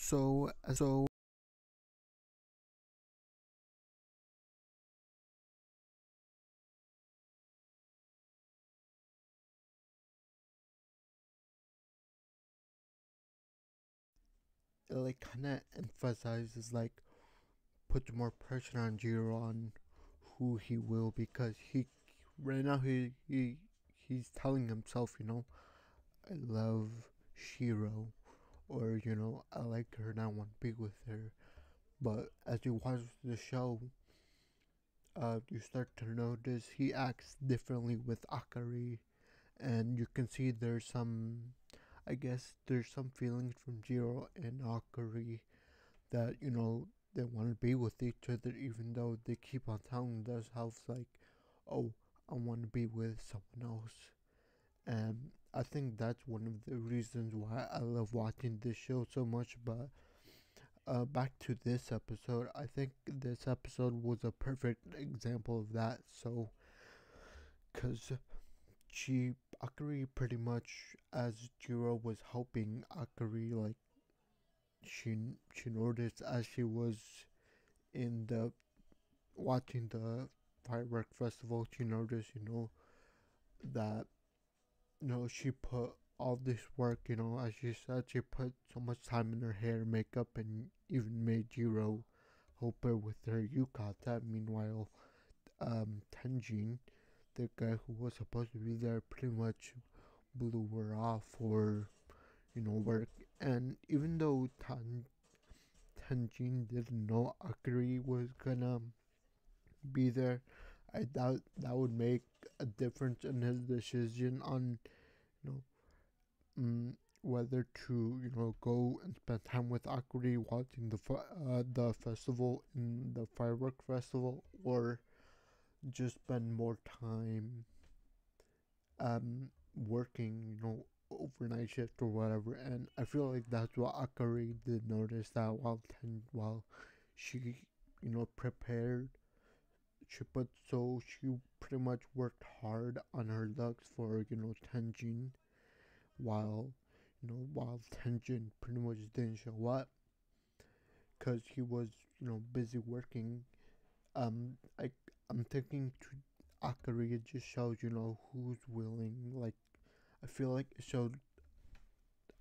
So it like kind of emphasizes, like, puts more pressure on Jiro on who he will, because he right now he's telling himself, I love Shiro, or I like her and I want to be with her. But as you watch the show, you start to notice he acts differently with Akari, and you can see I guess there's some feelings from Jiro and Akari that they want to be with each other, even though they keep on telling themselves like, "Oh, I want to be with someone else." And I think that's one of the reasons why I love watching this show so much. But back to this episode, I think this episode was a perfect example of that. So, because Akari pretty much, as Jiro was helping Akari, like she noticed as she was in the watching the firework festival, she noticed, that she put all this work, as she said, she put so much time in her hair, makeup, and even made Jiro help her with her yukata. Meanwhile, Tenjin, the guy who was supposed to be there, pretty much blew her off for work. And even though Tenjin didn't know Akari was gonna be there, I doubt that would make a difference in his decision on you know whether to go and spend time with Akari watching the festival, in the firework festival, or just spend more time working, overnight shift or whatever. And I feel like that's what Akari did notice, that while she prepared, she pretty much worked hard on her looks for Tenjin, while while Tenjin pretty much didn't show up because he was busy working. I I'm thinking to Akari, it just shows who's willing. Like, I feel like it showed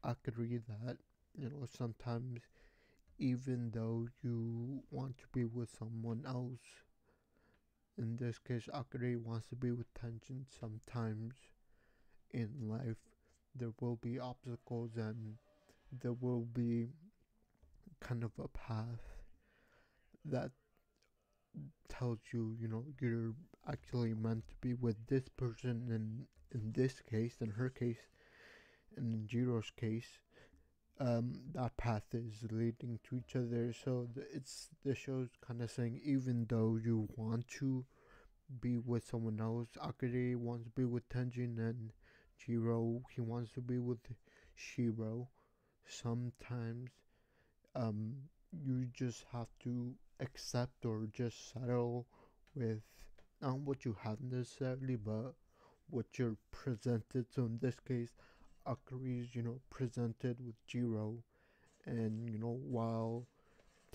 Akari that sometimes, even though you want to be with someone else, in this case Akari wants to be with Tenjin, sometimes in life there will be obstacles, and there will be kind of a path that tells you, you're actually meant to be with this person. And in this case, in her case, and in Jiro's case, that path is leading to each other. So the show's kind of saying, even though you want to be with someone else, Akari wants to be with Tenjin, and Jiro, he wants to be with Shiro. Sometimes, um, you just have to accept or just settle with not what you have necessarily, but what you're presented. So in this case, Akari is, presented with Jiro, and while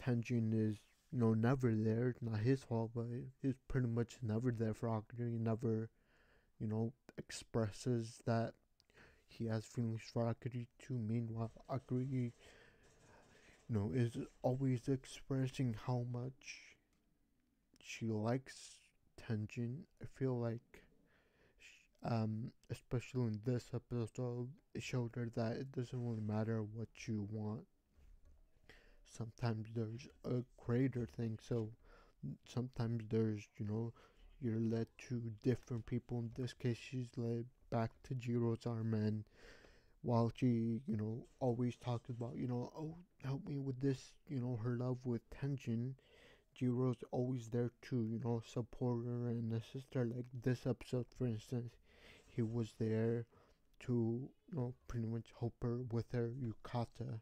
Tenjin is, never there, not his fault, but he's pretty much never there for Akari. He never, expresses that he has feelings for Akari too. Meanwhile, Akari, is always expressing how much she likes Tenjin. I feel like, especially in this episode, it showed her that it doesn't really matter what you want. Sometimes there's a greater thing. So sometimes there's, you're led to different people. In this case, she's led back to Jiro's arm, and while she, always talks about, oh, help me with this, her love with Tenjin, Jiro's always there to, support her and assist her. Like this episode, for instance, he was there to, pretty much help her with her yukata.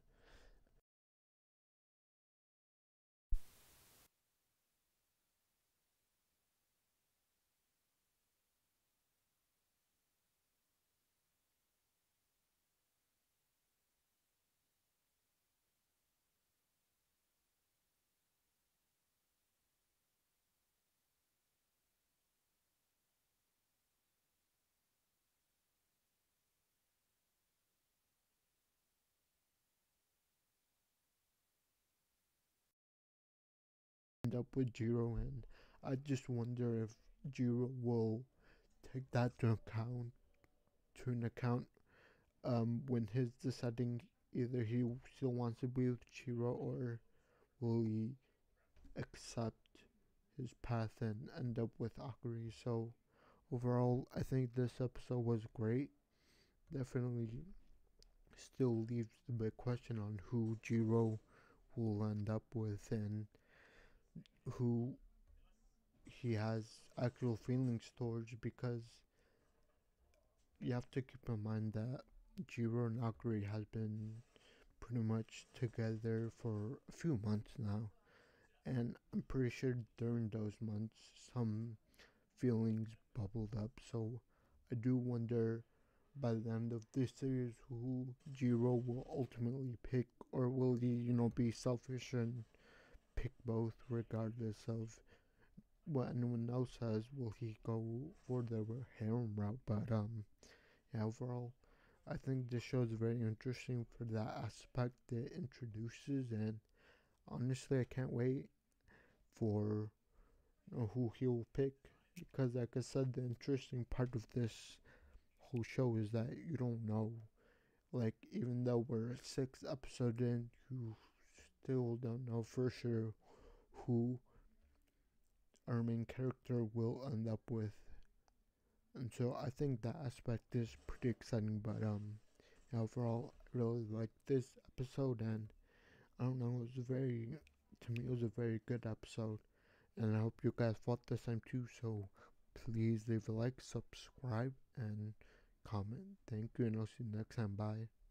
end up with Jiro, and I just wonder if Jiro will take that to an account when he's deciding either he still wants to be with Jiro or will he accept his path and end up with Akari. So overall, I think this episode was great. Definitely still leaves the big question on who Jiro will end up with and who he has actual feelings towards, because you have to keep in mind that Jiro and Akari has been pretty much together for a few months now, and I'm pretty sure during those months some feelings bubbled up. So I do wonder by the end of this series who Jiro will ultimately pick, or will he, be selfish and pick both regardless of what anyone else says? Will he go for the harem route? But yeah, overall, I think this show is very interesting for that aspect it introduces, and honestly, I can't wait for who he'll pick, because, like I said, the interesting part of this whole show is that you don't know. Like, even though we're 6 episodes in, you still don't know for sure who our main character will end up with. And so I think that aspect is pretty exciting. But yeah, overall, I really liked this episode, and I don't know, it was to me, it was a very good episode, and I hope you guys felt the same too. So please leave a like, subscribe, and comment. Thank you, and I'll see you next time. Bye.